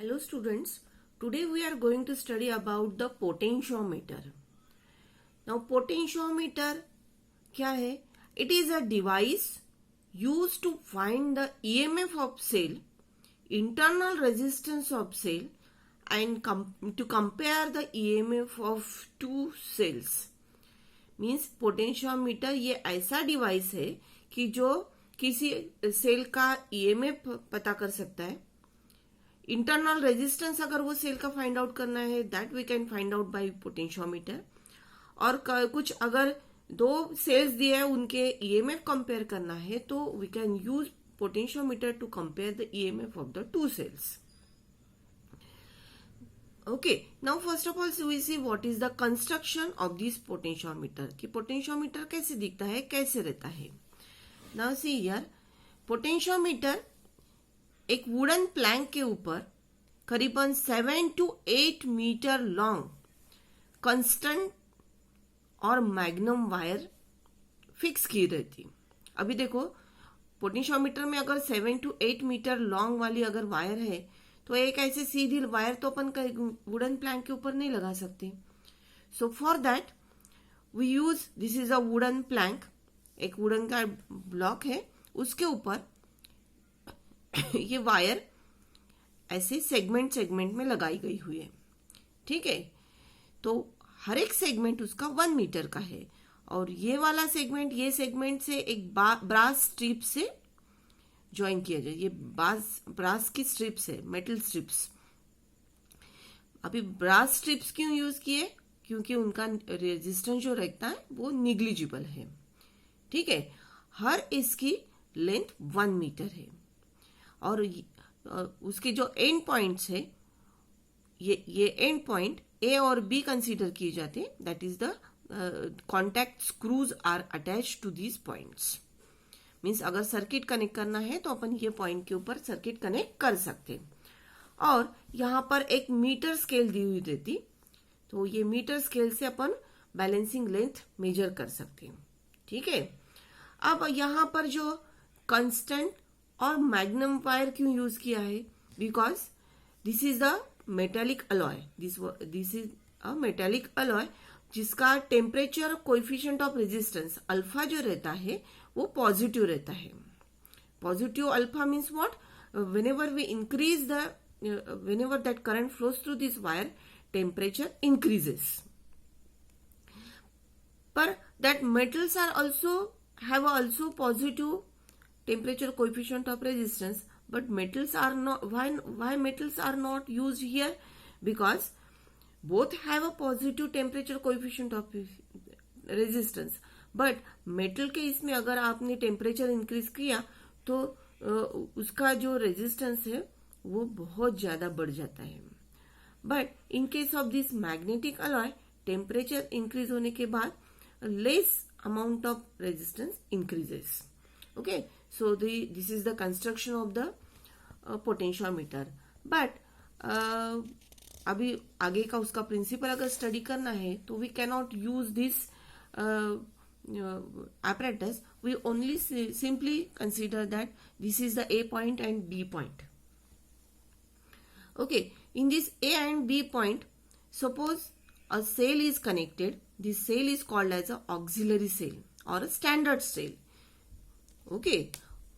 Hello students, today we are going to study about the potentiometer. Now potentiometer क्या है? It is a device used to find the EMF of cell, internal resistance of cell and to compare the EMF of two cells. Means potentiometer ये ऐसा device है कि जो किसी cell का EMF पता कर सकता है. इंटरनल रेजिस्टेंस अगर वो सेल का फाइंड आउट करना है that we can find out by potentiometer. और कुछ अगर दो सेल्स दिए हैं उनके ईएमएफ कंपेयर करना है तो we can use potentiometer to compare the EMF of the two cells. Okay, now first of all we see what is the construction of this potentiometer. कि पोटेंशियोमीटर कैसे दिखता है, कैसे रहता है. Now see here, पोटेंशियोमीटर एक wooden plank के ऊपर करीबन 7 to 8 मीटर लॉन्ग कंस्टेंट और मैग्नम वायर फिक्स की रहती. अभी देखो पोटेंशियोमीटर में अगर 7 to 8 मीटर लॉन्ग वाली अगर वायर है तो एक ऐसे सीधी वायर तो अपन वुडन प्लैंक के ऊपर नहीं लगा सकते. So for that we use this is a wooden plank. एक वुडन का ब्लॉक है, उसके ऊपर ये वायर ऐसे सेगमेंट में लगाई गई हुई है. ठीक है, तो हर एक सेगमेंट उसका 1 मीटर का है और ये वाला सेगमेंट ये सेगमेंट से एक ब्रास स्ट्रिप से ज्वाइन किया जाए. ये ब्रास की स्ट्रिप्स है, मेटल स्ट्रिप्स. अभी ब्रास स्ट्रिप्स क्यों यूज किए? क्योंकि उनका रेजिस्टेंस जो रहता है वो निग्लिजिबल है. ठीक है, हर इसकी लेंथ 1 मीटर है और उसके जो एंड पॉइंट्स है ये एंड पॉइंट ए और बी कंसीडर किए जाते हैं. That is the contact screws are attach to these points. Means अगर सर्किट कनेक्ट करना है तो अपन ये पॉइंट के ऊपर सर्किट कनेक्ट कर सकते हैं. और यहाँ पर एक मीटर स्केल दी हुई रहती, तो ये मीटर स्केल से अपन बैलेंसिंग लेंथ मेजर कर सकते हैं. ठीक है, अब यहाँ पर जो कांस्टेंट और मैग्नम वायर क्यों यूज किया है? Because this is the metallic alloy. This is a metallic alloy जिसका temperature coefficient of resistance alpha जो रहता है वो पॉजिटिव रहता है. Positive alpha means what? whenever we increase the whenever that current flows through this wire, temperature increases. But that metals are also have also positive temperature coefficient of resistance, but metals are not. Why metals are not used here? Because both have a positive temperature coefficient of resistance. But metal के इसमें अगर आपने temperature increase किया तो उसका जो resistance है वो बहुत ज्यादा बढ़ जाता है. But in case of this magnetic alloy temperature increase होने के बाद less amount of resistance increases. Okay, so this is the construction of the potentiometer. But अभी आगे का उसका प्रिंसिपल अगर स्टडी करना है तो we cannot use this apparatus. We only simply consider that this is the A point and B point. Okay, in this A and B point, suppose a cell is connected. This cell is called as a auxiliary cell or a standard cell. Okay,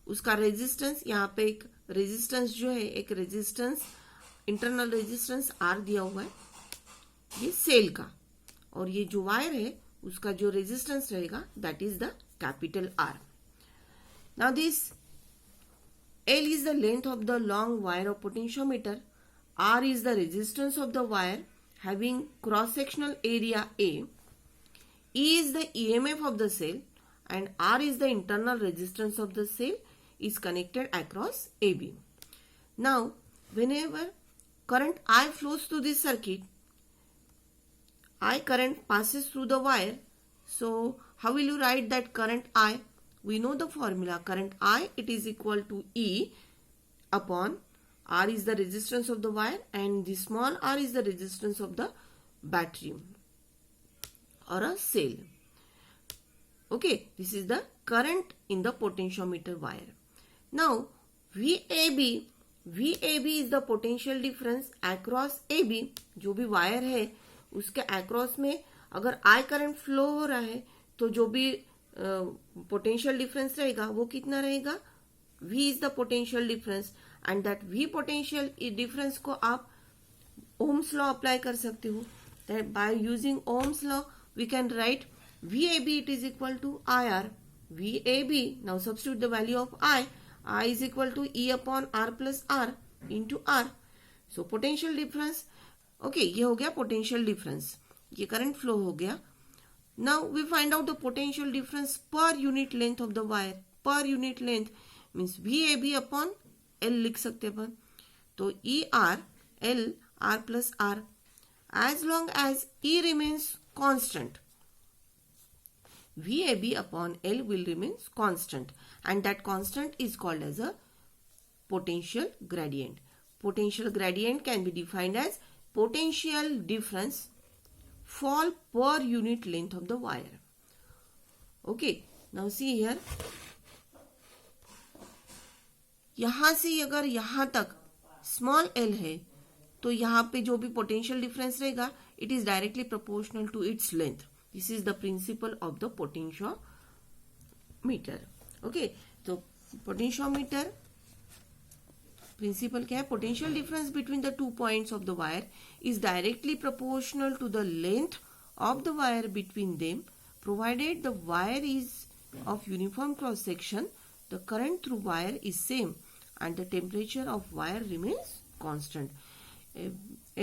उसका resistance यहाँ पे एक resistance जो है, एक resistance internal resistance R दिया हुआ है ये सेल का, और ये जो वायर है उसका जो रेजिस्टेंस रहेगा that is the capital R. Now this L is the length of the long wire of potentiometer. R is the resistance of the wire having cross sectional area A. E is the EMF of the cell and R is the internal resistance of the cell is connected across AB. Now, whenever current I flows through this circuit, I current passes through the wire. So, how will you write that current I? We know the formula. Current I, it is equal to E upon R is the resistance of the wire and the small r is the resistance of the battery or a cell. Okay, this is the current in the potentiometer wire. Now, VAB VAB is the potential difference across AB, जो भी wire है उसके across में अगर I current flow हो रहा है तो जो भी पोटेंशियल डिफरेंस रहेगा वो कितना रहेगा, V is the potential difference, and that V potential difference को आप ओम्स लॉ अप्लाई कर सकते हो. By using Ohm's law we can write VAB it is equal to IR. VAB, now substitute the value of I is equal to E upon R plus R into R. So potential difference, okay, ये हो गया potential difference, ये current flow हो गया. Now we find out the potential difference per unit length of the wire. Per unit length means VAB upon L लिख सकते अपन, तो ER L R plus R, as long as E remains constant, VAB upon L will remain constant, and that constant is called as a potential gradient. Potential gradient can be defined as potential difference fall per unit length of the wire. Okay, now see here, यहां से अगर यहां तक small l है तो यहाँ पे जो भी पोटेंशियल डिफरेंस रहेगा it is directly proportional to its length. This is the principle of the potentiometer. Okay, तो पोटेंशियोमीटर प्रिंसिपल क्या है, potential difference between the 2 points of the wire is directly proportional to the length of the wire between them, provided the wire is of uniform cross section, the current through wire is same, and the temperature of wire remains constant.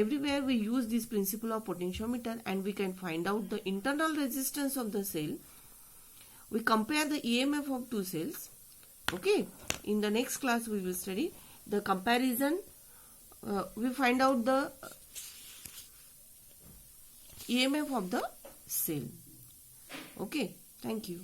Everywhere we use this principle of potentiometer and we can find out the internal resistance of the cell. We compare the EMF of two cells. Okay, in the next class we will study the comparison. We find out the EMF of the cell. Okay, thank you.